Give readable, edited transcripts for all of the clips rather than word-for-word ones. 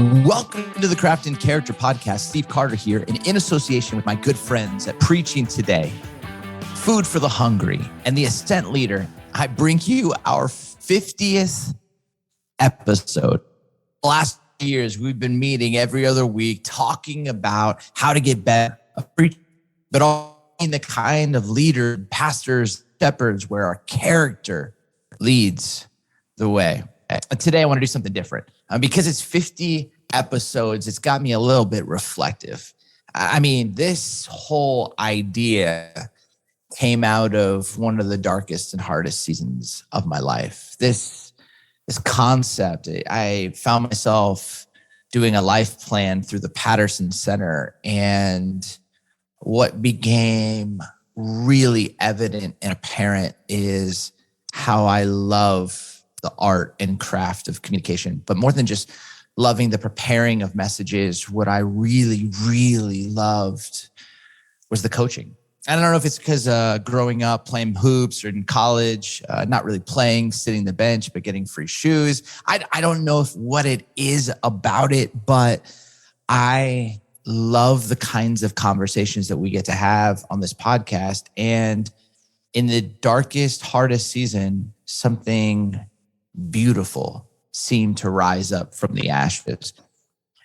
Welcome to the Craft and Character Podcast. Steve Carter here, and in association with my good friends at Preaching Today, Food for the Hungry, and the Ascent Leader, I bring you our 50th episode. Last years, we've been meeting every other week, talking about how to get better, but all in the kind of leader, pastors, shepherds, where our character leads the way. Today, I want to do something different. Because it's 50 episodes, it's got me a little bit reflective. I mean, this whole idea came out of one of the darkest and hardest seasons of my life. This concept, I found myself doing a life plan through the Patterson Center, and what became really evident and apparent is how I love the art and craft of communication. But more than just loving the preparing of messages, what I really, really loved was the coaching. I don't know if it's because growing up playing hoops or in college, not really playing, sitting the bench, but getting free shoes. I don't know what it is about it, but I love the kinds of conversations that we get to have on this podcast. And in the darkest, hardest season, something beautiful seemed to rise up from the ashes.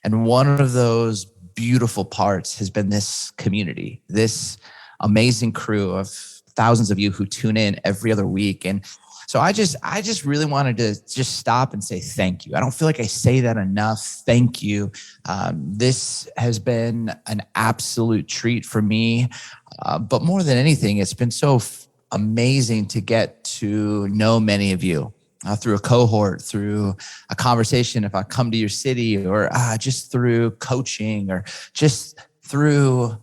And one of those beautiful parts has been this community, this amazing crew of thousands of you who tune in every other week. And so I just really wanted to just stop and say thank you. I don't feel like I say that enough. Thank you. This has been an absolute treat for me. But more than anything, it's been so amazing to get to know many of you. Through a cohort, through a conversation, if I come to your city, or just through coaching, or just through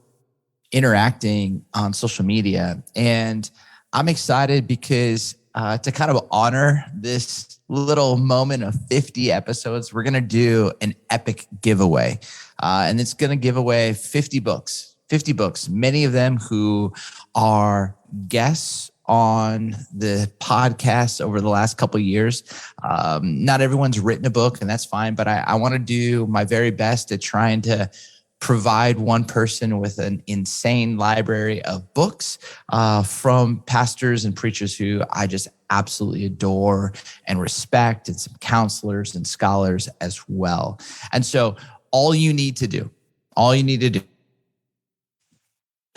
interacting on social media. And I'm excited because to kind of honor this little moment of 50 episodes, we're going to do an epic giveaway. And it's going to give away 50 books, many of them who are guests on the podcast over the last couple of years. Not everyone's written a book, and that's fine, but I want to do my very best at trying to provide one person with an insane library of books from pastors and preachers who I just absolutely adore and respect, and some counselors and scholars as well. And so all you need to do,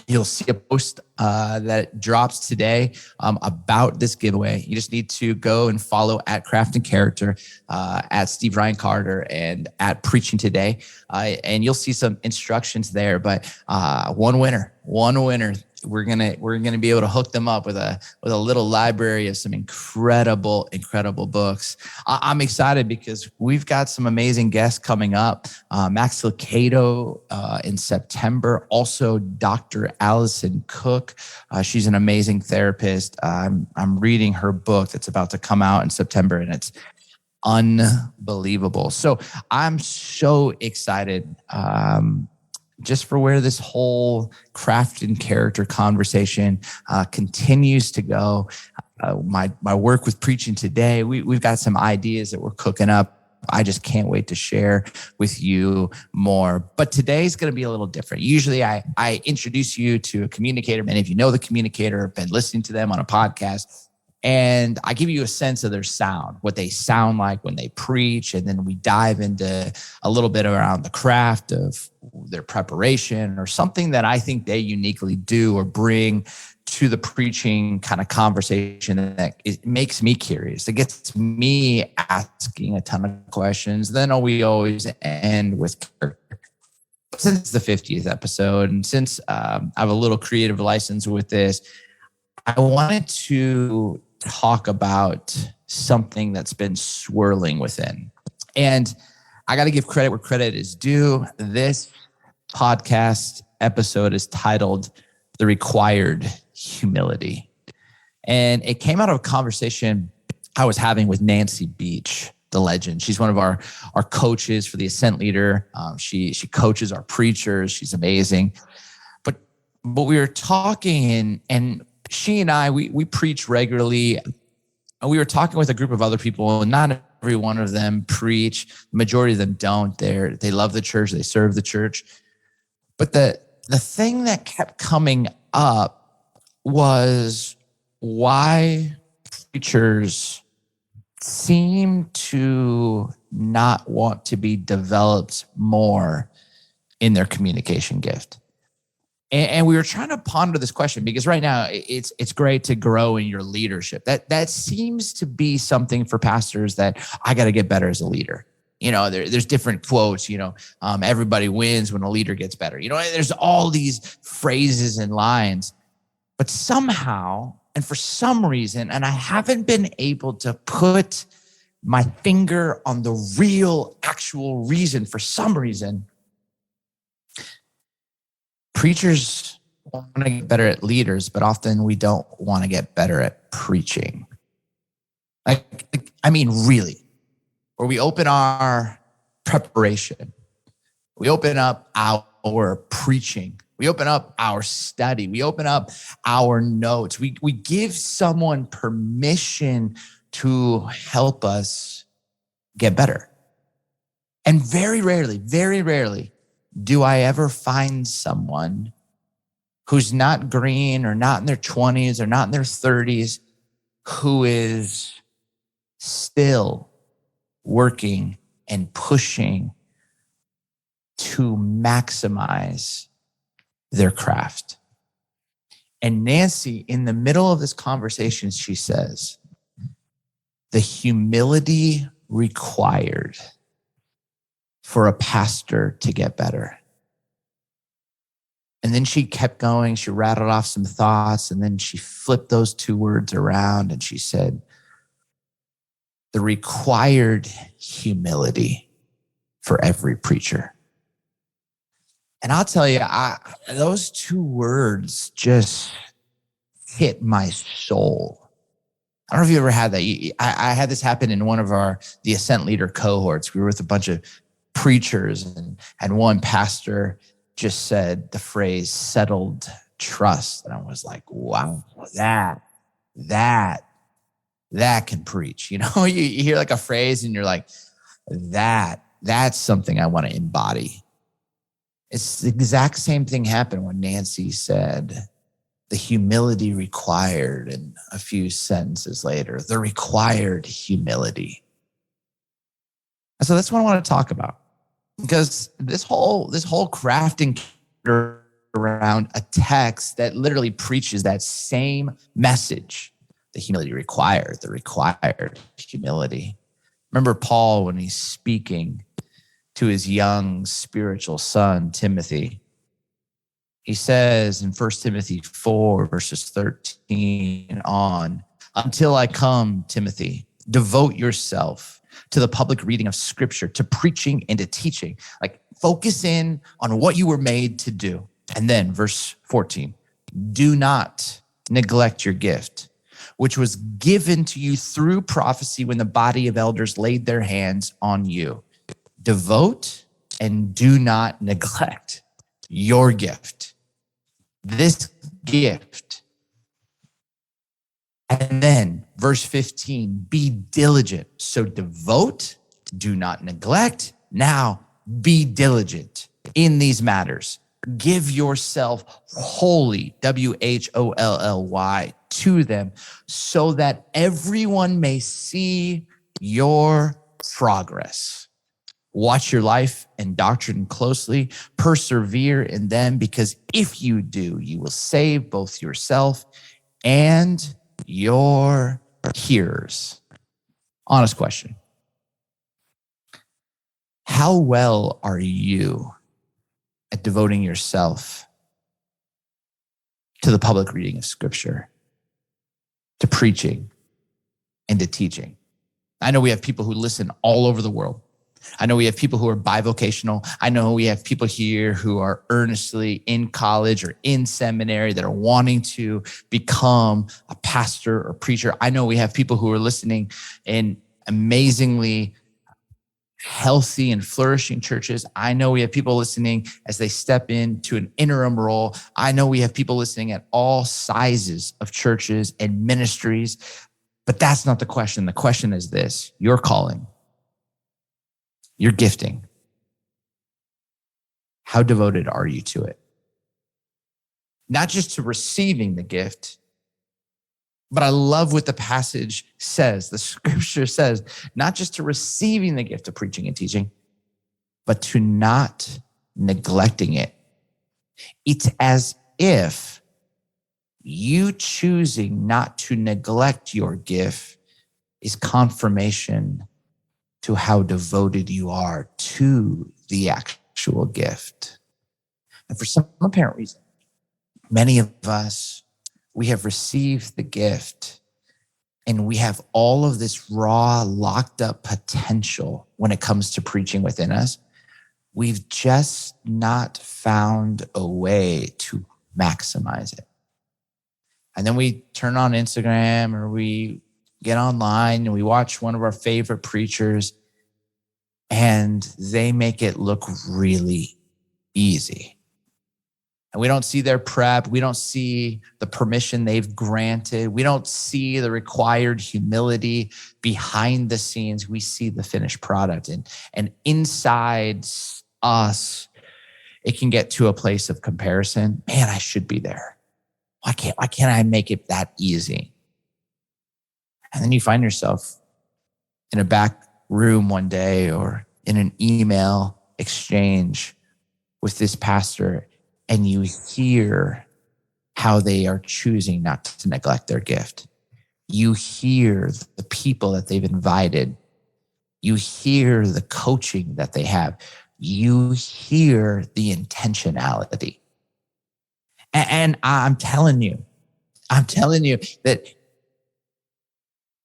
you'll see a post that drops today about this giveaway. You just need to go and follow at Craft and Character, at Steve Ryan Carter, and at Preaching Today, and you'll see some instructions there. But one winner. We're gonna be able to hook them up with a little library of some incredible books. I'm excited because we've got some amazing guests coming up. Max Lucado in September. Also, Dr. Allison Cook. She's an amazing therapist. I'm reading her book that's about to come out in September, and it's unbelievable. So I'm so excited. Just for where this whole craft and character conversation continues to go. My work with Preaching Today, we've got some ideas that we're cooking up. I just can't wait to share with you more. But today's going to be a little different. Usually I introduce you to a communicator. Many of you know the communicator, have been listening to them on a podcast. And I give you a sense of their sound, what they sound like when they preach. And then we dive into a little bit around the craft of their preparation, or something that I think they uniquely do or bring to the preaching kind of conversation that it makes me curious. It gets me asking a ton of questions. Then we always end with character. Since the 50th episode, and since I have a little creative license with this, I wanted to talk about something that's been swirling within. And I got to give credit where credit is due. This podcast episode is titled The Required Humility. And it came out of a conversation I was having with Nancy Beach, the legend. She's one of our coaches for the Ascent Leader. She coaches our preachers. She's amazing. But we were talking, and she and I, we preach regularly. We were talking with a group of other people, and not every one of them preach. The majority of them don't. They love the church. They serve the church. But the thing that kept coming up was why preachers seem to not want to be developed more in their communication gift. And we were trying to ponder this question because right now it's great to grow in your leadership. That seems to be something for pastors that I got to get better as a leader. There's different quotes, everybody wins when a leader gets better. There's all these phrases and lines, but somehow, and for some reason, and I haven't been able to put my finger on the real, actual reason, for some reason, preachers want to get better at leaders, but often we don't want to get better at preaching. Really, where we open our preparation, we open up our preaching, we open up our study, we open up our notes, we give someone permission to help us get better. And very rarely do I ever find someone who's not green or not in their 20s or not in their 30s who is still working and pushing to maximize their craft. And Nancy, in the middle of this conversation, she says, the humility required for a pastor to get better. And then she kept going. She rattled off some thoughts, and then she flipped those two words around and she said, the required humility for every preacher. And I'll tell you, those two words just hit my soul. I don't know if you ever had that. I had this happen in one of the Ascent Leader cohorts. We were with a bunch of preachers, and one pastor just said the phrase settled trust. And I was like, wow, that can preach. You hear like a phrase and you're like, that's something I want to embody. It's the exact same thing happened when Nancy said the humility required, and a few sentences later, the required humility. And so that's what I want to talk about, because this whole crafting around a text that literally preaches that same message, the humility required, the required humility. Remember Paul when he's speaking to his young spiritual son, Timothy. He says in 1 Timothy 4, verses 13 on, until I come, Timothy, devote yourself to the public reading of scripture, to preaching and to teaching. Like, focus in on what you were made to do. And then verse 14, do not neglect your gift, which was given to you through prophecy when the body of elders laid their hands on you. Devote and do not neglect your gift. This gift. And then verse 15, be diligent. So devote, do not neglect. Now be diligent in these matters. Give yourself wholly, WHOLLY, to them, so that everyone may see your progress. Watch your life and doctrine closely. Persevere in them, because if you do, you will save both yourself and your hearers. Honest question. How well are you at devoting yourself to the public reading of scripture, to preaching, and to teaching? I know we have people who listen all over the world. I know we have people who are bivocational. I know we have people here who are earnestly in college or in seminary that are wanting to become a pastor or preacher. I know we have people who are listening in amazingly healthy and flourishing churches. I know we have people listening as they step into an interim role. I know we have people listening at all sizes of churches and ministries, but that's not the question. The question is this: your calling, your gifting, how devoted are you to it? Not just to receiving the gift, but I love what the passage says. The scripture says, not just to receiving the gift of preaching and teaching, but to not neglecting it. It's as if you choosing not to neglect your gift is confirmation to how devoted you are to the actual gift. And for some apparent reason, many of us, we have received the gift and we have all of this raw, locked up potential when it comes to preaching within us. We've just not found a way to maximize it. And then we turn on Instagram or we get online and we watch one of our favorite preachers and they make it look really easy. And we don't see their prep. We don't see the permission they've granted. We don't see the required humility behind the scenes. We see the finished product. And inside us, it can get to a place of comparison. Man, I should be there. Why can't I make it that easy? And then you find yourself in a back room one day or in an email exchange with this pastor, and you hear how they are choosing not to neglect their gift. You hear the people that they've invited. You hear the coaching that they have. You hear the intentionality. And I'm telling you that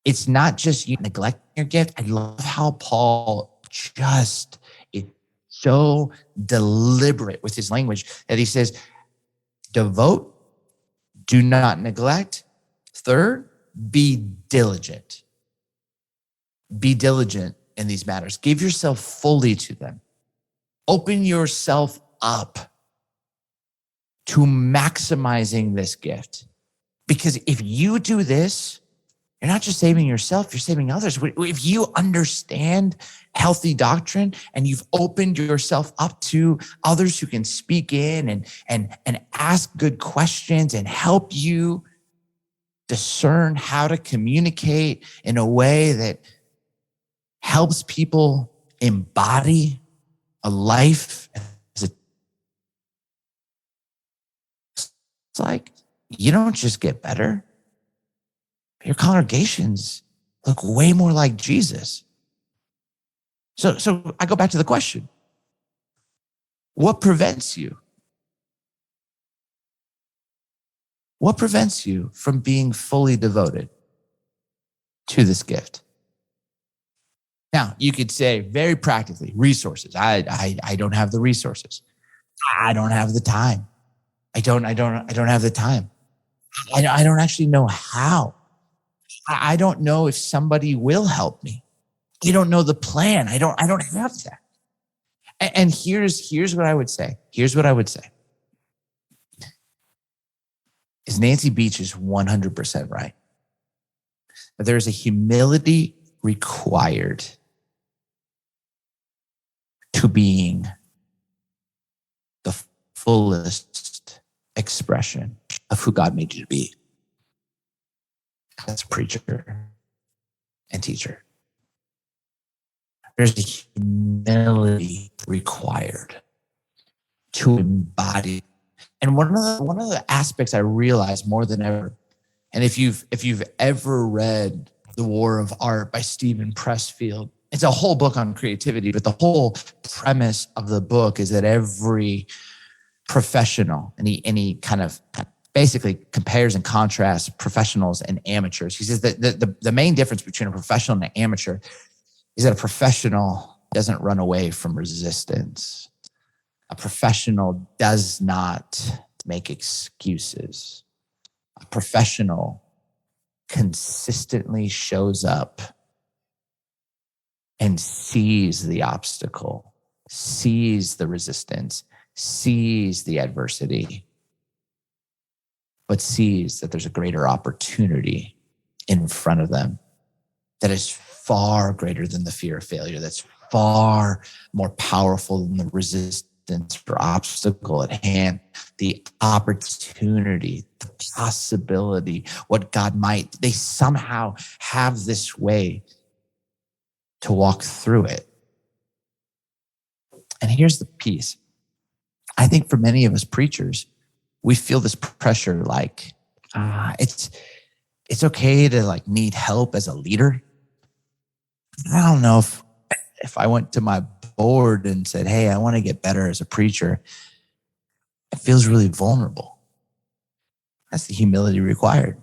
it's not just you neglecting your gift. I love how Paul just is so deliberate with his language that he says, devote, do not neglect. Third, be diligent. Be diligent in these matters. Give yourself fully to them. Open yourself up to maximizing this gift. Because if you do this, you're not just saving yourself, you're saving others. If you understand healthy doctrine and you've opened yourself up to others who can speak in and ask good questions and help you discern how to communicate in a way that helps people embody a life as it's like, you don't just get better. Your congregations look way more like Jesus. So I go back to the question. What prevents you? What prevents you from being fully devoted to this gift? Now, you could say very practically, resources. I don't have the resources. I don't have the time. I don't have the time. I don't actually know how. I don't know if somebody will help me. I don't know the plan. I don't have that. And here's what I would say. Here's what I would say. Is Nancy Beach is 100% right. But there's a humility required to being the fullest expression of who God made you to be. That's preacher and teacher. There's a humility required to embody. And one of the aspects I realize more than ever, and if you've ever read The War of Art by Stephen Pressfield, it's a whole book on creativity, but the whole premise of the book is that every professional, and he kind of basically compares and contrasts professionals and amateurs. He says that the main difference between a professional and an amateur is that a professional doesn't run away from resistance. A professional does not make excuses. A professional consistently shows up and sees the obstacle, sees the resistance, sees the adversity, but sees that there's a greater opportunity in front of them that is far greater than the fear of failure, that's far more powerful than the resistance or obstacle at hand. The opportunity, the possibility, what God might, they somehow have this way to walk through it. And here's the piece. I think for many of us preachers, we feel this pressure like, it's okay to like need help as a leader. I don't know if I went to my board and said, hey, I want to get better as a preacher, it feels really vulnerable. That's the humility required.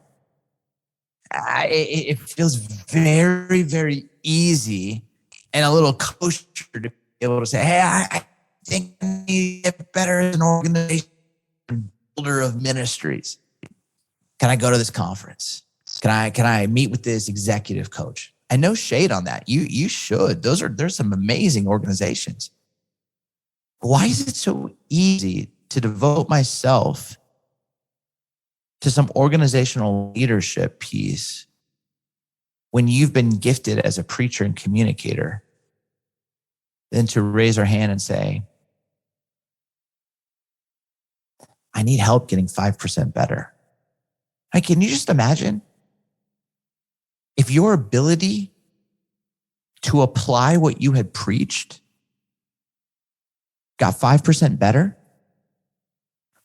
It feels very, very easy and a little kosher to be able to say, hey, I think I need to get better as an organization builder of ministries. Can I go to this conference? Can I meet with this executive coach? And no shade on that. You should. There's some amazing organizations. Why is it so easy to devote myself to some organizational leadership piece when you've been gifted as a preacher and communicator than to raise our hand and say, I need help getting 5% better? Like, can you just imagine if your ability to apply what you had preached got 5% better,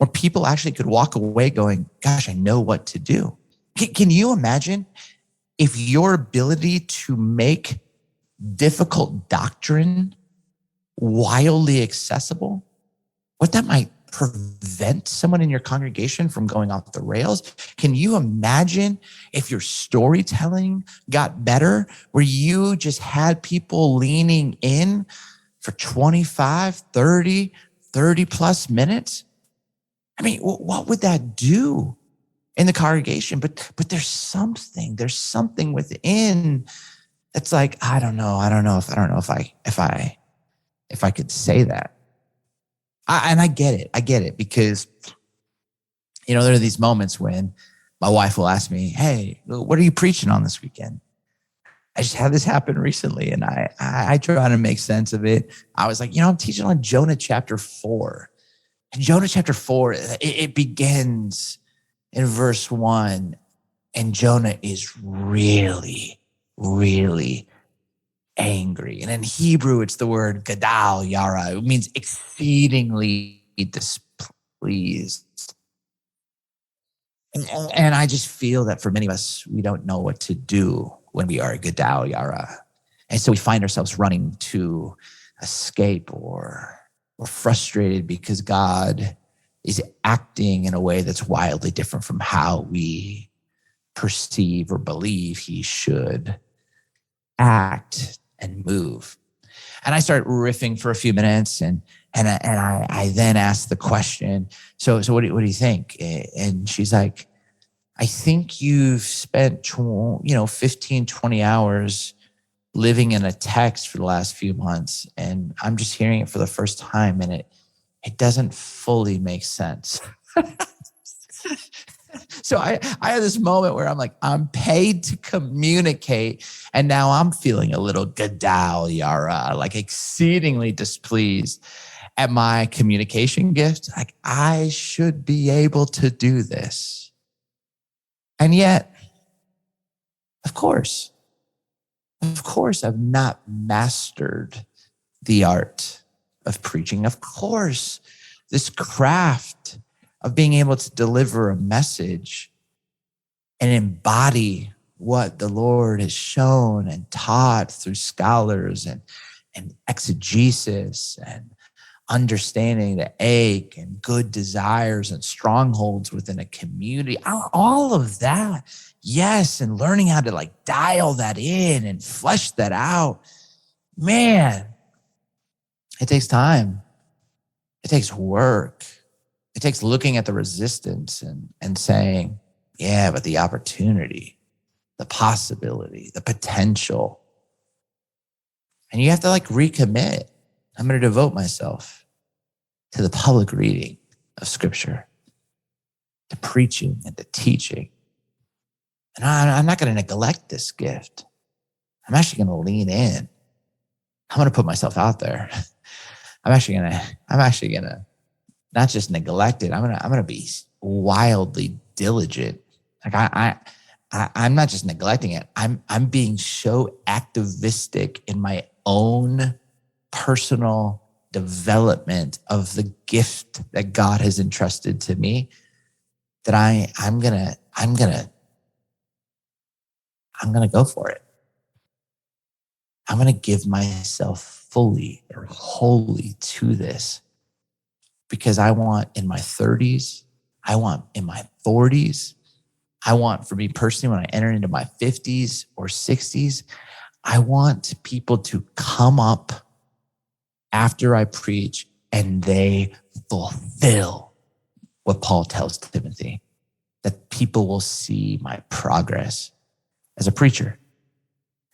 or people actually could walk away going, gosh, I know what to do. Can you imagine if your ability to make difficult doctrine wildly accessible, what that might prevent someone in your congregation from going off the rails? Can you imagine if your storytelling got better, where you just had people leaning in for 25, 30 plus minutes? I mean, what would that do in the congregation? But there's something within that's like, I don't know if I could say that. And I get it because, you know, there are these moments when my wife will ask me, hey, what are you preaching on this weekend? I just had this happen recently, and I try to make sense of it. I was like, I'm teaching on Jonah chapter 4. And Jonah chapter 4, it begins in verse 1, and Jonah is really, really angry. And in Hebrew, it's the word gadal yara. It means exceedingly displeased. And I just feel that for many of us, we don't know what to do when we are gadal yara. And so we find ourselves running to escape, or we're frustrated because God is acting in a way that's wildly different from how we perceive or believe he should act and move. And I start riffing for a few minutes, and I then ask the question, so what do you think? And she's like, I think you've spent 15, 20 hours living in a text for the last few months, and I'm just hearing it for the first time, and it doesn't fully make sense. So I had this moment where I'm like, I'm paid to communicate, and now I'm feeling a little gadal yara, like exceedingly displeased at my communication gift. Like, I should be able to do this. And yet, of course, I've not mastered the art of preaching. Of course, this craft of being able to deliver a message and embody what the Lord has shown and taught through scholars and exegesis and understanding the ache and good desires and strongholds within a community, all of that. Yes. And learning how to like dial that in and flesh that out. Man, it takes time. It takes work. It takes looking at the resistance and saying, yeah, but the opportunity, the possibility, the potential. And you have to like recommit. I'm going to devote myself to the public reading of Scripture, to preaching and to teaching. And I'm not going to neglect this gift. I'm actually going to lean in. I'm going to put myself out there. I'm actually going to not just neglect it. I'm going to be wildly diligent. Like I'm not just neglecting it. I'm being so activistic in my own personal development of the gift that God has entrusted to me that I'm gonna go for it. I'm gonna give myself fully or wholly to this because I want in my 30s, I want in my 40s, I want for me personally when I enter into my 50s or 60s, I want people to come up after I preach and they fulfill what Paul tells Timothy, that people will see my progress as a preacher,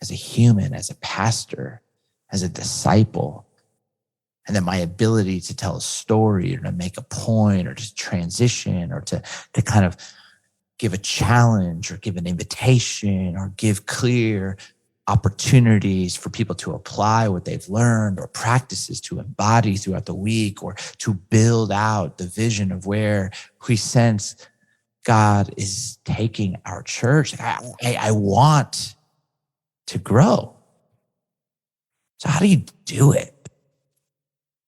as a human, as a pastor, as a disciple, and then my ability to tell a story or to make a point or to transition or to kind of give a challenge or give an invitation or give clear opportunities for people to apply what they've learned or practices to embody throughout the week or to build out the vision of where we sense God is taking our church. I want to grow. So how do you do it?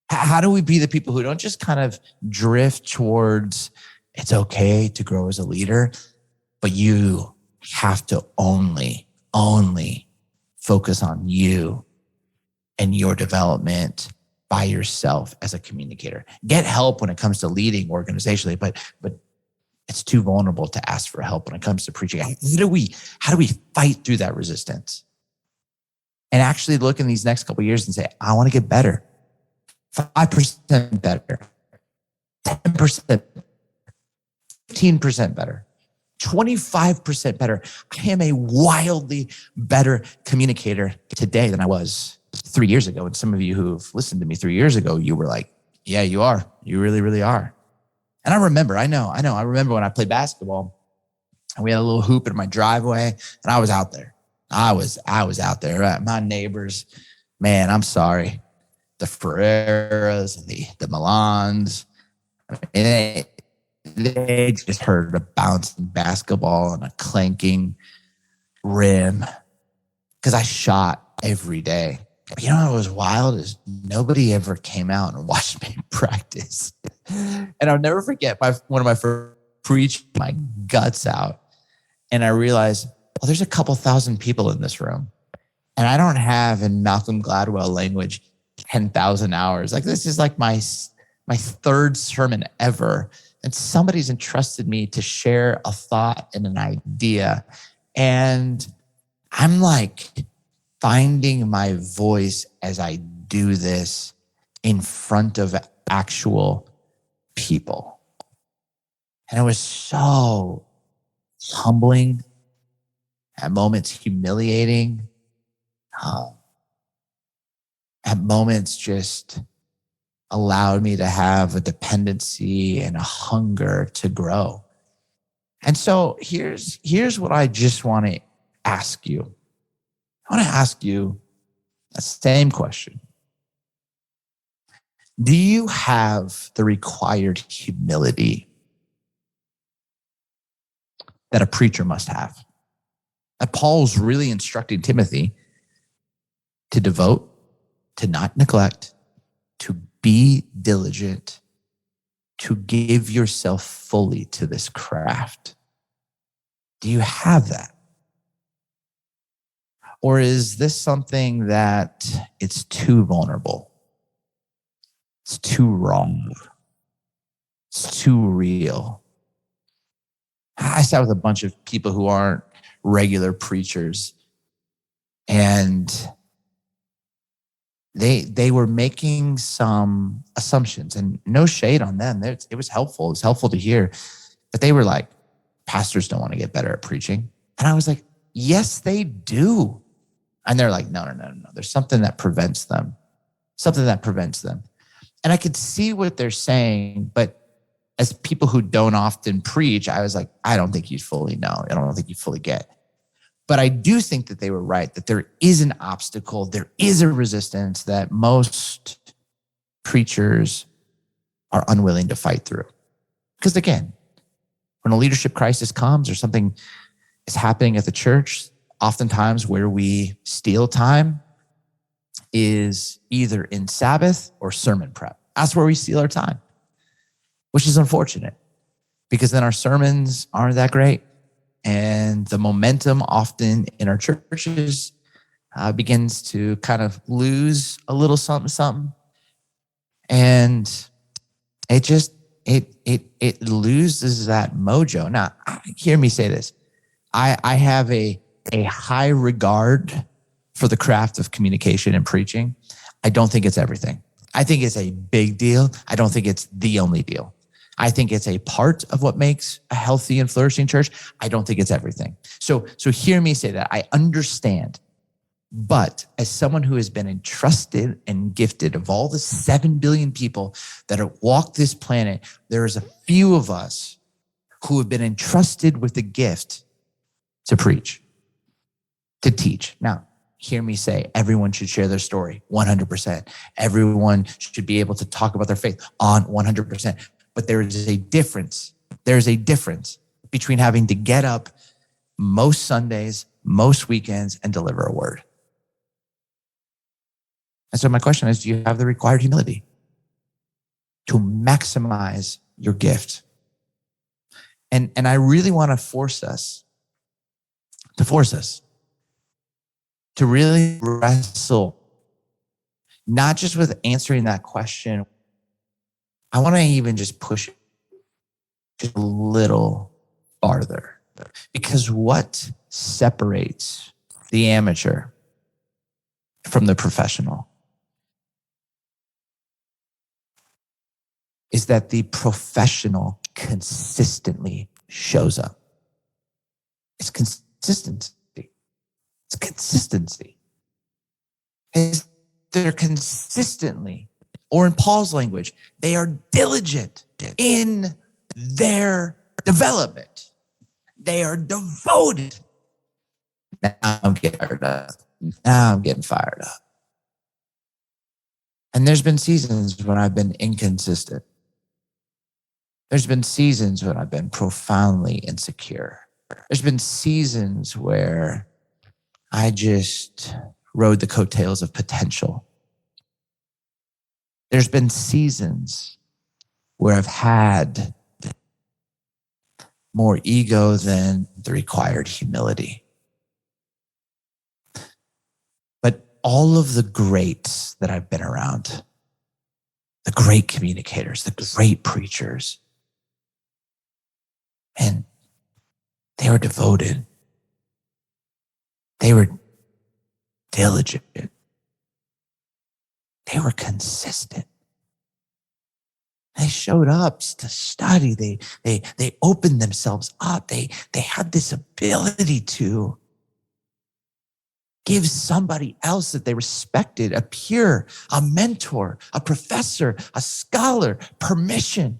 How do we be the people who don't just kind of drift towards it's okay to grow as a leader, but you have to only focus on you and your development by yourself as a communicator. Get help when it comes to leading organizationally, but it's too vulnerable to ask for help when it comes to preaching. How do we fight through that resistance and actually look in these next couple of years and say, I want to get better, 5% better, 10%, 15% better, 25% better. I am a wildly better communicator today than I was 3 years ago. And some of you who've listened to me 3 years ago, you were like, yeah, you are. You really, really are. And I remember when I played basketball and we had a little hoop in my driveway and I was out there. I was out there. My neighbors, man, I'm sorry. The Ferreras and the Milans, they just heard a bouncing basketball and a clanking rim because I shot every day. You know what was wild is nobody ever came out and watched me practice. And I'll never forget one of my first preached my guts out. And I realized, well, there's a couple thousand people in this room. And I don't have, in Malcolm Gladwell language, 10,000 hours. Like this is like my third sermon ever. And somebody's entrusted me to share a thought and an idea. And I'm like finding my voice as I do this in front of actual people. And it was so humbling, at moments humiliating, at moments just allowed me to have a dependency and a hunger to grow. And so here's what I just want to ask you. I want to ask you the same question. Do you have the required humility that a preacher must have? That Paul's really instructing Timothy to devote, to not neglect, to be diligent, to give yourself fully to this craft. Do you have that? Or is this something that it's too vulnerable? It's too wrong. It's too real. I sat with a bunch of people who aren't regular preachers, and they were making some assumptions, and no shade on them. It was helpful. It was helpful to hear. But they were like, pastors don't want to get better at preaching. And I was like, yes, they do. And they're like, no. There's something that prevents them. And I could see what they're saying, but as people who don't often preach, I was like, I don't think you fully know. I don't think you fully get. But I do think that they were right, that there is an obstacle, there is a resistance that most preachers are unwilling to fight through. Because again, when a leadership crisis comes or something is happening at the church, oftentimes where we steal time is either in Sabbath or sermon prep. That's where we steal our time, which is unfortunate because then our sermons aren't that great. And the momentum often in our churches begins to kind of lose a little something. And it loses that mojo. Now, hear me say this. I have a high regard for the craft of communication and preaching. I don't think it's everything. I think it's a big deal. I don't think it's the only deal. I think it's a part of what makes a healthy and flourishing church. I don't think it's everything. So hear me say that. I understand. But as someone who has been entrusted and gifted of all the 7 billion people that have walked this planet, there is a few of us who have been entrusted with the gift to preach, to teach. Now, hear me say, everyone should share their story, 100%. Everyone should be able to talk about their faith on 100%. But there is a difference. There's a difference between having to get up most Sundays, most weekends, and deliver a word. And so my question is, do you have the required humility to maximize your gift? And I really want to force us to really wrestle, not just with answering that question. I want to even just push it just a little farther, because what separates the amateur from the professional is that the professional consistently shows up. It's consistency. It's consistency. They're consistently, or in Paul's language, they are diligent in their development. They are devoted. Now I'm getting fired up. And there's been seasons when I've been inconsistent. There's been seasons when I've been profoundly insecure. There's been seasons where I just rode the coattails of potential. There's been seasons where I've had more ego than the required humility. But all of the greats that I've been around, the great communicators, the great preachers, and they were devoted. They were diligent. They were consistent. They showed up to study. They opened themselves up. They had this ability to give somebody else that they respected, a peer, a mentor, a professor, a scholar, permission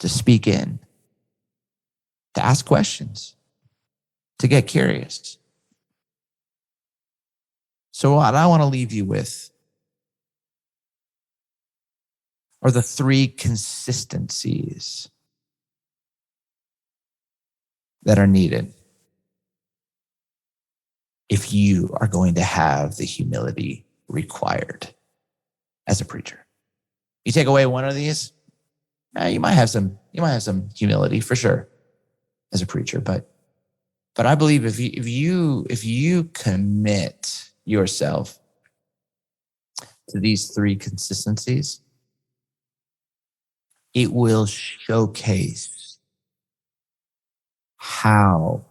to speak in, to ask questions, to get curious. So what I want to leave you with are the 3 consistencies that are needed if you are going to have the humility required as a preacher. You take away one of these, you might have some humility for sure as a preacher, but I believe if you commit yourself to these 3 consistencies, it will showcase how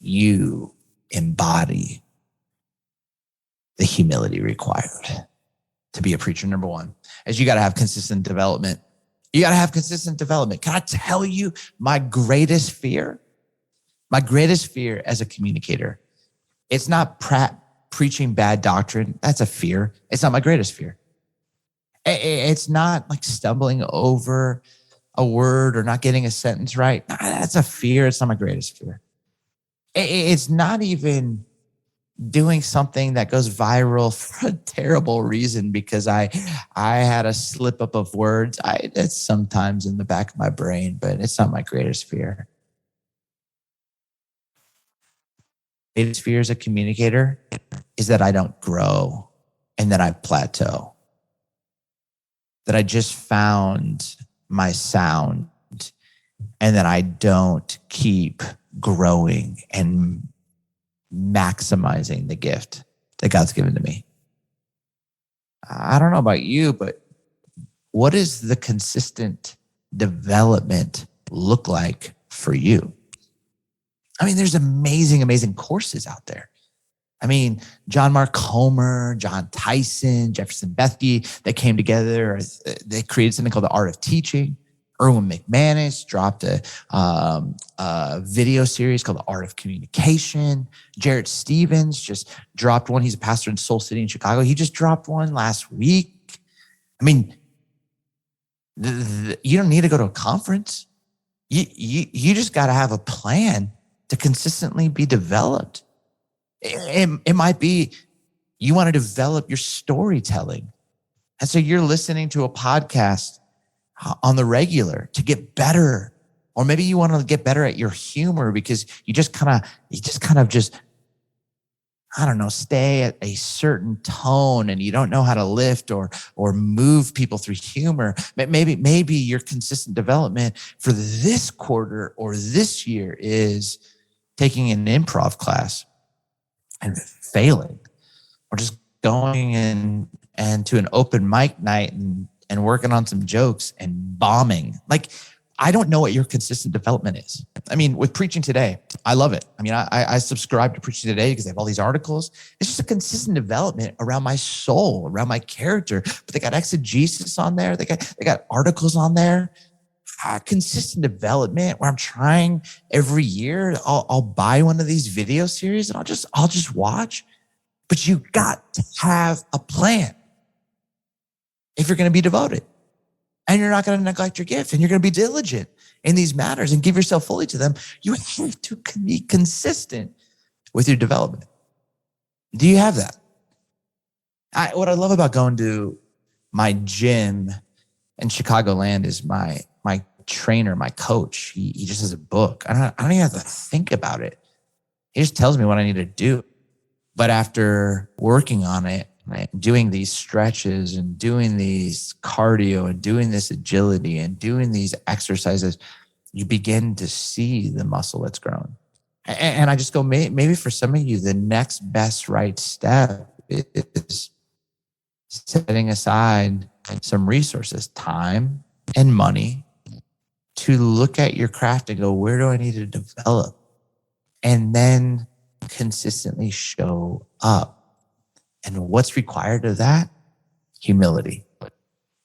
you embody the humility required to be a preacher. Number 1, is you got to have consistent development. You got to have consistent development. Can I tell you my greatest fear? My greatest fear as a communicator, it's not preaching bad doctrine. That's a fear. It's not my greatest fear. It's not like stumbling over a word or not getting a sentence right. That's a fear. It's not my greatest fear. It's not even doing something that goes viral for a terrible reason because I had a slip up of words. It's sometimes in the back of my brain, but it's not my greatest fear. Greatest fear as a communicator is that I don't grow and that I plateau. That I just found my sound and that I don't keep growing and maximizing the gift that God's given to me. I don't know about you, but what does the consistent development look like for you? I mean, there's amazing courses out there. I mean, John Mark Comer, John Tyson, Jefferson Bethke, they came together. They created something called the Art of Teaching. Erwin McManus dropped a video series called The Art of Communication. Jarrett Stevens just dropped one. He's a pastor in Soul City in Chicago. He just dropped one last week. I mean, you don't need to go to a conference. You just got to have a plan to consistently be developed. It might be you want to develop your storytelling. And so you're listening to a podcast on the regular to get better. Or maybe you want to get better at your humor because you just kind of I don't know, stay at a certain tone and you don't know how to lift or move people through humor. Maybe your consistent development for this quarter or this year is taking an improv class and failing, or just going and to an open mic night and working on some jokes and bombing. Like, I don't know what your consistent development is. I mean, with Preaching Today, I love it. I mean, I subscribe to Preaching Today because they have all these articles. It's just a consistent development around my soul, around my character. But they got exegesis on there. They got articles on there. Consistent development where I'm trying every year. I'll buy one of these video series and I'll just watch. But you got to have a plan if you're going to be devoted. And you're not going to neglect your gift, and you're going to be diligent in these matters and give yourself fully to them. You have to be consistent with your development. Do you have that? What I love about going to my gym in Chicagoland is my trainer, my coach. He just has a book. I don't even have to think about it. He just tells me what I need to do. But after working on it, right, doing these stretches and doing these cardio and doing this agility and doing these exercises, you begin to see the muscle that's grown. And I just go, maybe for some of you, the next best right step is setting aside some resources, time and money, to look at your craft and go, where do I need to develop? And then consistently show up. And what's required of that? Humility.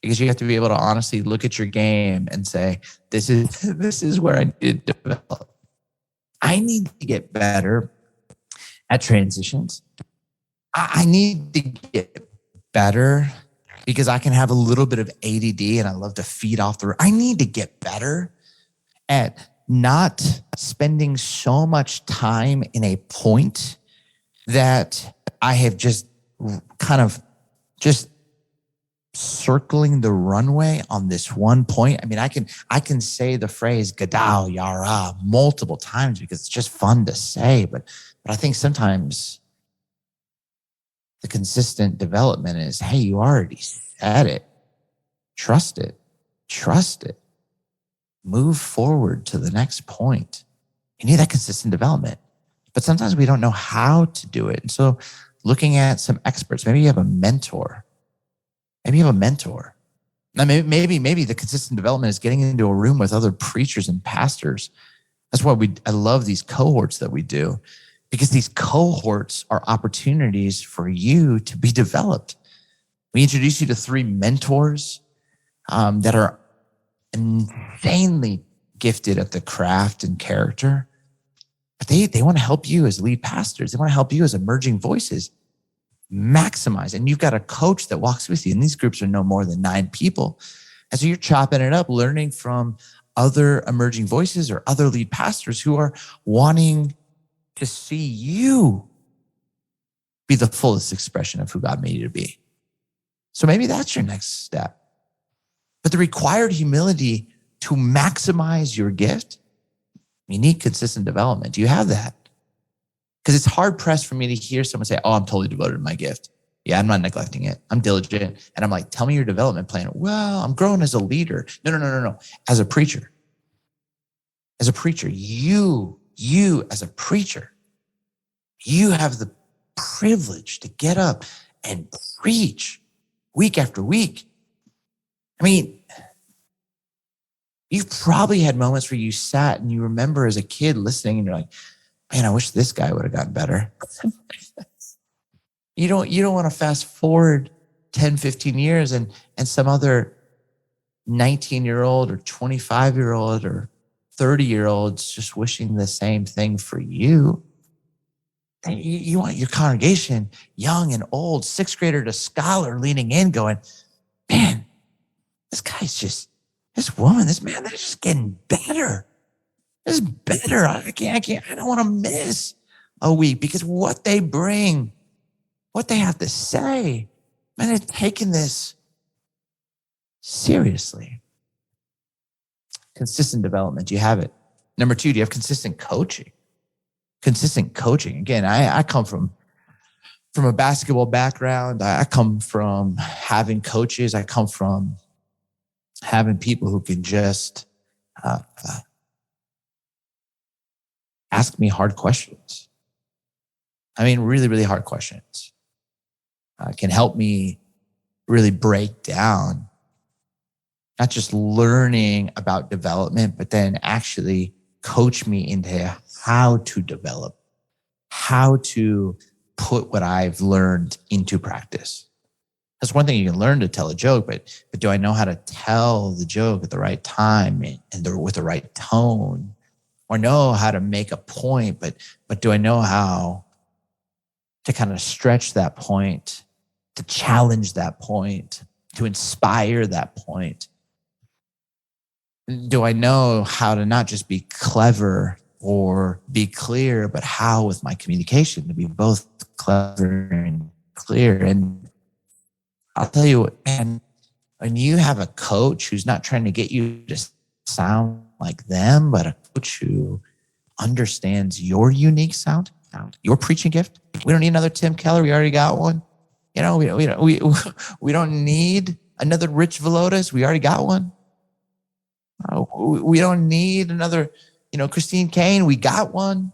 Because you have to be able to honestly look at your game and say, this is where I need to develop. I need to get better at transitions. I need to get better because I can have a little bit of ADD and I love to feed off the. I need to get better at not spending so much time in a point that I have just kind of just circling the runway on this one point. I mean, I can say the phrase Gadal Yara multiple times because it's just fun to say, but I think sometimes the consistent development is, hey, you already said it. Trust it. Move forward to the next point. You need that consistent development. But sometimes we don't know how to do it. And so looking at some experts, maybe you have a mentor. Now, maybe the consistent development is getting into a room with other preachers and pastors. That's why I love these cohorts that we do, because these cohorts are opportunities for you to be developed. We introduce you to 3 mentors that are insanely gifted at the craft and character. But they want to help you as lead pastors. They want to help you as emerging voices maximize. And you've got a coach that walks with you. And these groups are no more than 9 people. And so you're chopping it up, learning from other emerging voices or other lead pastors who are wanting to see you be the fullest expression of who God made you to be. So maybe that's your next step. But the required humility to maximize your gift, you need consistent development. Do you have that? Because it's hard pressed for me to hear someone say, oh, I'm totally devoted to my gift. Yeah, I'm not neglecting it. I'm diligent. And I'm like, tell me your development plan. Well, I'm growing as a leader. No. As a preacher, you as a preacher, you have the privilege to get up and preach week after week. I mean, you've probably had moments where you sat and you remember as a kid listening and you're like, man, I wish this guy would have gotten better. You don't want to fast forward 10, 15 years and some other 19-year-old or 25-year-old or 30-year-olds just wishing the same thing for you. And you want your congregation, young and old, sixth grader to scholar, leaning in going, man, this woman, this man, they're just getting better. This is better. I don't want to miss a week because what they bring, what they have to say, man, they're taking this seriously. Consistent development. Do you have it? Number 2, do you have consistent coaching? Consistent coaching. Again, I come from a basketball background. I come from having coaches. I come from having people who can just ask me hard questions. I mean, really, really hard questions. Can help me really break down not just learning about development, but then actually coach me into how to develop, how to put what I've learned into practice. That's one thing you can learn to tell a joke, but do I know how to tell the joke at the right time and with the right tone? Or know how to make a point, but do I know how to kind of stretch that point, to challenge that point, to inspire that point? Do I know how to not just be clever or be clear, but how with my communication to be both clever and clear? And I'll tell you what, man, when you have a coach who's not trying to get you to sound like them, but a coach who understands your unique sound, your preaching gift. We don't need another Tim Keller. We already got one. You know, we don't need another Rich Velotis. We already got one. We don't need another, Christine Kane. We got one.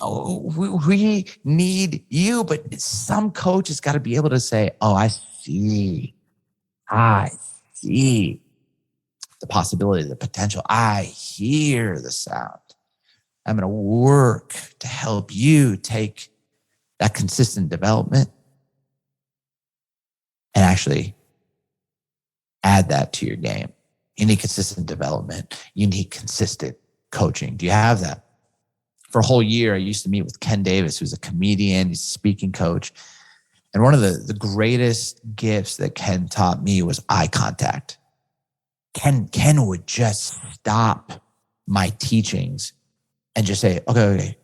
We need you, but some coach has got to be able to say, oh, I see the possibility, the potential. I hear the sound. I'm going to work to help you take that consistent development and actually add that to your game. You need consistent development. You need consistent coaching. Do you have that? For a whole year, I used to meet with Ken Davis, who's a comedian, he's a speaking coach. And one of the greatest gifts that Ken taught me was eye contact. Ken would just stop my teachings and just say, okay,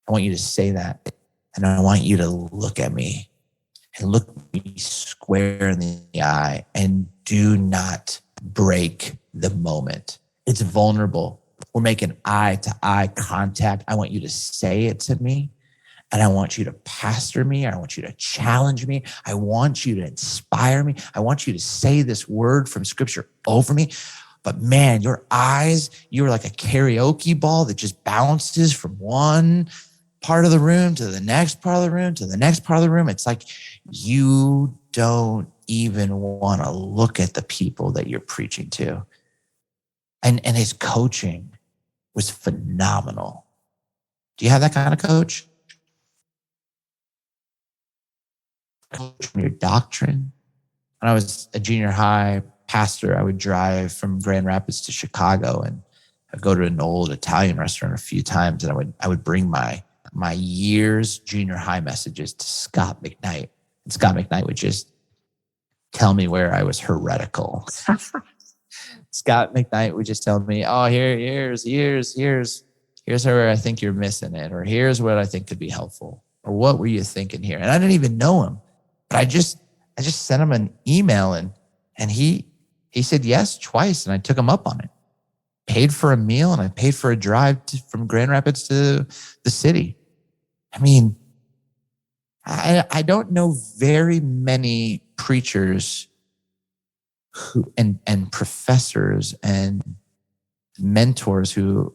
I want you to say that. And I want you to look at me and look me square in the eye and do not break the moment. It's vulnerable. We're making eye-to-eye contact. I want you to say it to me. And I want you to pastor me. I want you to challenge me. I want you to inspire me. I want you to say this word from scripture over me. But man, your eyes, you're like a karaoke ball that just bounces from one part of the room to the next part of the room to the next part of the room. It's like you don't even want to look at the people that you're preaching to. And his coaching was phenomenal. Do you have that kind of coach? Coach from your doctrine. When I was a junior high pastor, I would drive from Grand Rapids to Chicago, and I'd go to an old Italian restaurant a few times, and I would bring my year's junior high messages to Scott McKnight. And Scott McKnight would just tell me where I was heretical. Scott McKnight would just tell me, oh, here's Here's where I think you're missing it, or here's what I think could be helpful, or what were you thinking here? And I didn't even know him, but I just sent him an email, and he said yes twice, and I took him up on it. Paid for a meal, and I paid for a drive from Grand Rapids to the city. I mean, I don't know very many preachers who and professors and mentors who,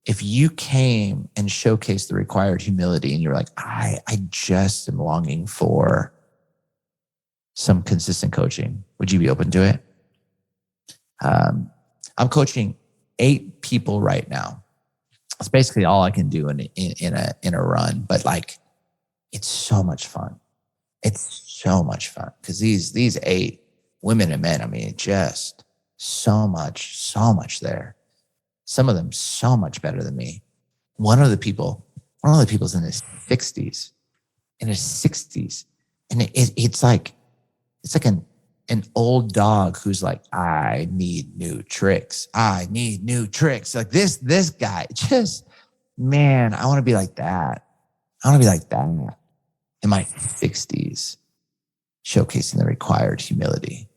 if you came and showcased the required humility and you're like, I just am longing for some consistent coaching, would you be open to it? I'm coaching 8 people right now. It's basically all I can do in a run, but like, it's so much fun. It's so much fun because these 8 women and men, I mean, just so much there. Some of them so much better than me. One of the people's in his 60s, and it's like an old dog who's like, I need new tricks. Like this guy, just, man, I want to be like that. In my 60s, showcasing the required humility.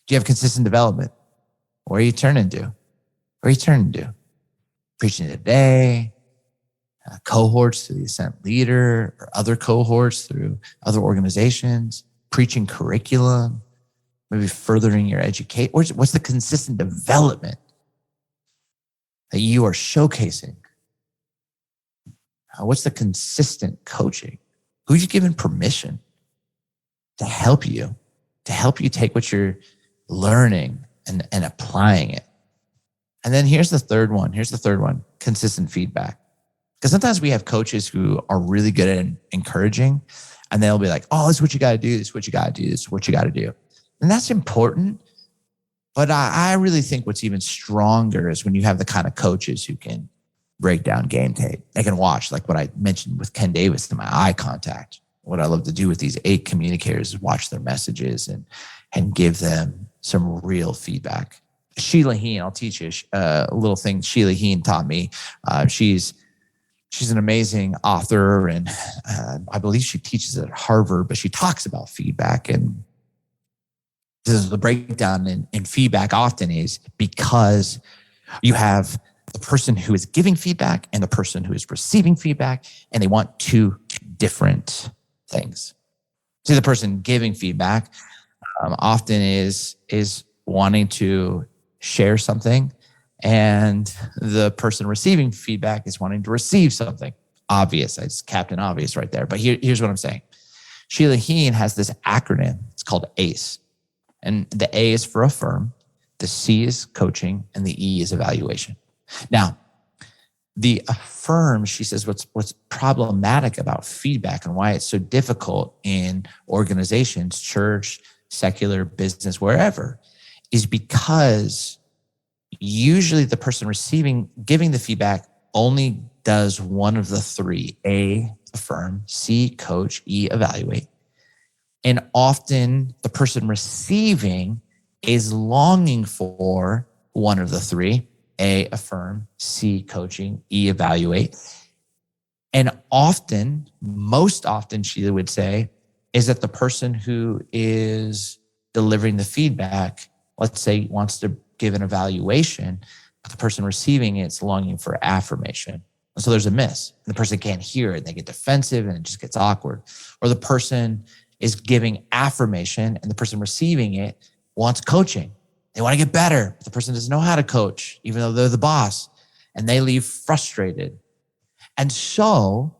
Do you have consistent development? Where are you turning to? Preaching today, cohorts through the Ascent Leader, or other cohorts through other organizations, preaching curriculum, maybe furthering your education. What's the consistent development that you are showcasing? What's the consistent coaching? Who's you giving permission to help you take what you're learning and applying it? And then here's the third one, consistent feedback. Because sometimes we have coaches who are really good at encouraging, and they'll be like, oh, this is what you got to do. This is what you got to do. This is what you got to do. And that's important. But I really think what's even stronger is when you have the kind of coaches who can break down game tape. They can watch, like what I mentioned with Ken Davis, to my eye contact. What I love to do with these 8 communicators is watch their messages and give them some real feedback. Sheila Heen, I'll teach you a little thing Sheila Heen taught me. She's an amazing author, and I believe she teaches at Harvard, but she talks about feedback. And the breakdown in feedback often is because you have the person who is giving feedback and the person who is receiving feedback, and they want 2 different things. See, the person giving feedback often is wanting to share something, and the person receiving feedback is wanting to receive something. Obvious. It's Captain Obvious right there. But here's what I'm saying. Sheila Heen has this acronym. It's called ACE. And the A is for affirm, the C is coaching, and the E is evaluation. Now, the affirm, she says, what's problematic about feedback and why it's so difficult in organizations, church, secular, business, wherever, is because usually the person giving the feedback only does one of the 3: A, affirm, C, coach, E, evaluate. And often the person receiving is longing for one of the 3: A, affirm, C, coaching, E, evaluate. And often, most often, she would say, is that the person who is delivering the feedback, let's say, wants to give an evaluation, but the person receiving it's longing for affirmation. And so there's a miss. The person can't hear it. They get defensive and it just gets awkward. Or the person is giving affirmation and the person receiving it wants coaching. They want to get better. But the person doesn't know how to coach, even though they're the boss, and they leave frustrated. And so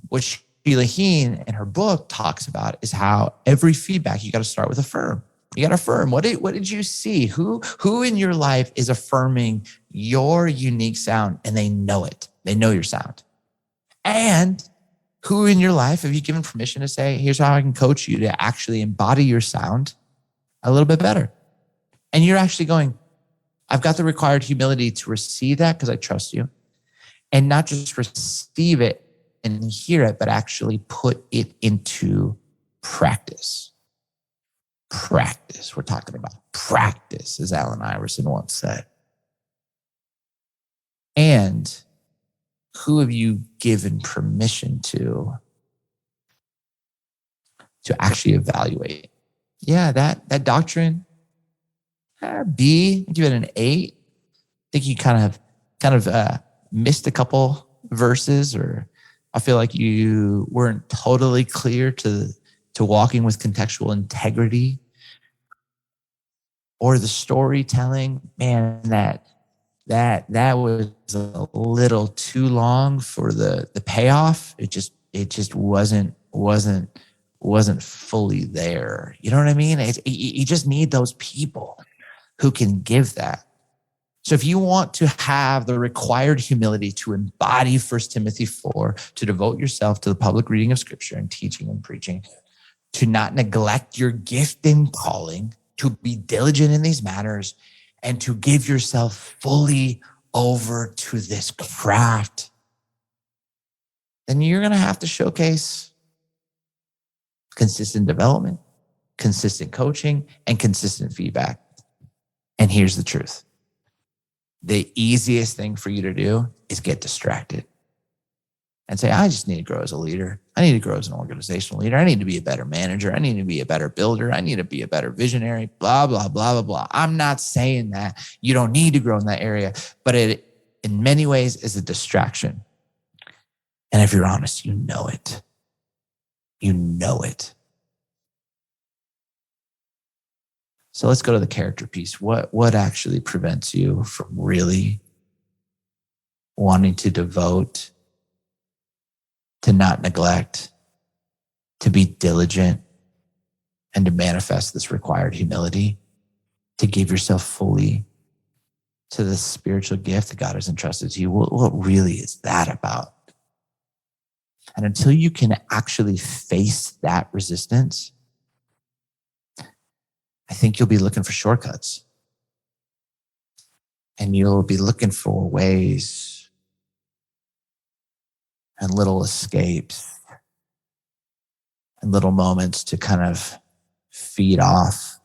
what Sheila Heen in her book talks about is how every feedback, you got to start with affirm. You got to affirm. What did you see? Who in your life is affirming your unique sound, and they know it? They know your sound. And who in your life have you given permission to say, here's how I can coach you to actually embody your sound a little bit better? And you're actually going, I've got the required humility to receive that because I trust you. And not just receive it and hear it, but actually put it into practice. Practice. We're talking about practice, as Allen Iverson once said. And who have you given permission to actually evaluate? Yeah, that doctrine, B, give it an 8. I think you kind of missed a couple verses, or I feel like you weren't totally clear to walking with contextual integrity, or the storytelling. Man, that was a little too long for the payoff. It just wasn't fully there. You know what I mean? You just need those people who can give that. So if you want to have the required humility to embody 1 Timothy 4, to devote yourself to the public reading of scripture and teaching and preaching, to not neglect your gift and calling, to be diligent in these matters, and to give yourself fully over to this craft, then you're going to have to showcase consistent development, consistent coaching, and consistent feedback. And here's the truth. The easiest thing for you to do is get distracted and say, I just need to grow as a leader. I need to grow as an organizational leader. I need to be a better manager. I need to be a better builder. I need to be a better visionary, blah, blah, blah, blah, blah. I'm not saying that you don't need to grow in that area, but it, in many ways, is a distraction. And if you're honest, you know it. You know it. So let's go to the character piece. What actually prevents you from really wanting to devote, to not neglect, to be diligent, and to manifest this required humility, to give yourself fully to the spiritual gift that God has entrusted to you? What really is that about? And until you can actually face that resistance, I think you'll be looking for shortcuts. And you'll be looking for ways and little escapes and little moments to kind of feed off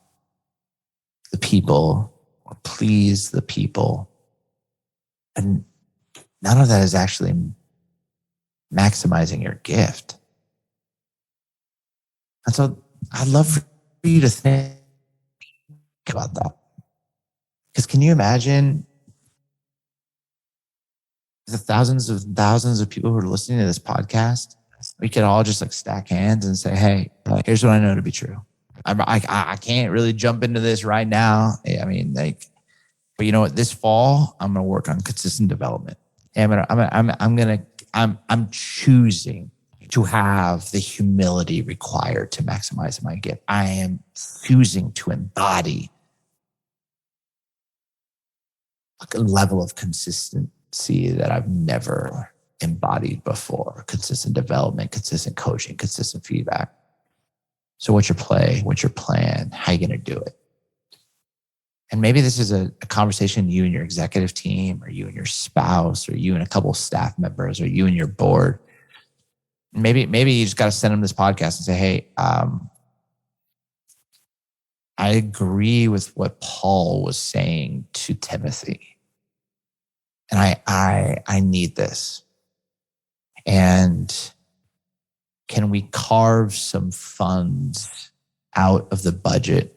the people or please the people. And none of that is actually maximizing your gift. And so I'd love for you to think about that. Because can you imagine the thousands of people who are listening to this podcast? We could all just like stack hands and say, hey, here's what I know to be true. I can't really jump into this right now. I mean, but you know what? This fall, I'm going to work on consistent development. I'm choosing to have the humility required to maximize my gift. I am choosing to embody a level of consistency that I've never embodied before. Consistent development, consistent coaching, consistent feedback. So what's your play? What's your plan? How are you going to do it? And maybe this is a conversation you and your executive team, or you and your spouse, or you and a couple of staff members, or you and your board. Maybe you just got to send them this podcast and say, hey, I agree with what Paul was saying to Timothy. And I need this. And can we carve some funds out of the budget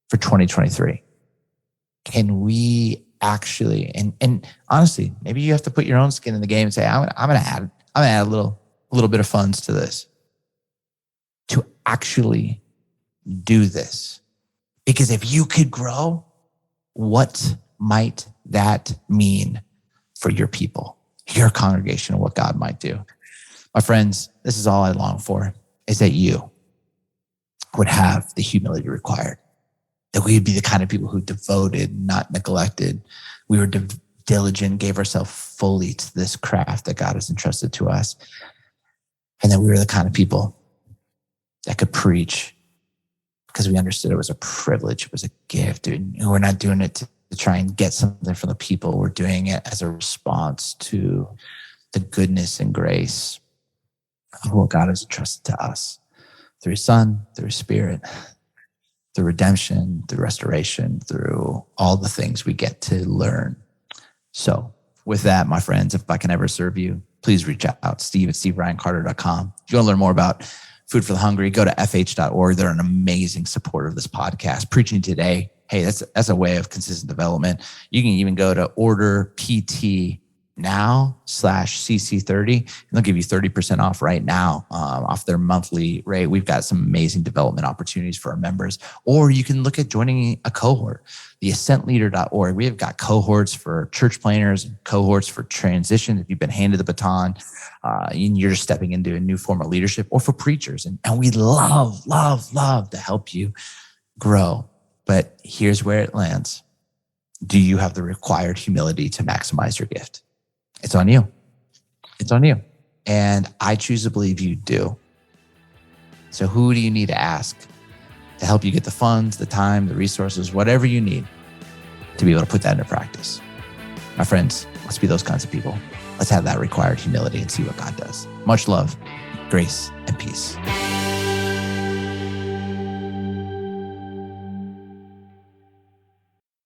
for 2023? Can we actually, and honestly, maybe you have to put your own skin in the game and say, I'm gonna add a little bit of funds to this to actually do this. Because if you could grow, what might that mean for your people, your congregation, and what God might do? My friends, this is all I long for, is that you would have the humility required, that we would be the kind of people who devoted, not neglected. We were diligent, gave ourselves fully to this craft that God has entrusted to us. And that we were the kind of people that could preach because we understood it was a privilege, it was a gift. And we're not doing it to try and get something from the people. We're doing it as a response to the goodness and grace of what God has entrusted to us through His Son, through His Spirit, through redemption, through restoration, through all the things we get to learn. So with that, my friends, if I can ever serve you, please reach out, steve@steveryancarter.com. If you want to learn more about Food for the Hungry, go to fh.org. They're an amazing supporter of this podcast. Preaching Today, hey, that's a way of consistent development. You can even go to order PT now/CC30, and they'll give you 30% off right now off their monthly rate. We've got some amazing development opportunities for our members. Or you can look at joining a cohort, the ascentleader.org. We have got cohorts for church planners, cohorts for transition. If you've been handed the baton and you're just stepping into a new form of leadership, or for preachers. And we love to help you grow. But here's where it lands. Do you have the required humility to maximize your gift? It's on you. It's on you. And I choose to believe you do. So who do you need to ask to help you get the funds, the time, the resources, whatever you need to be able to put that into practice? My friends, let's be those kinds of people. Let's have that required humility and see what God does. Much love, grace, and peace.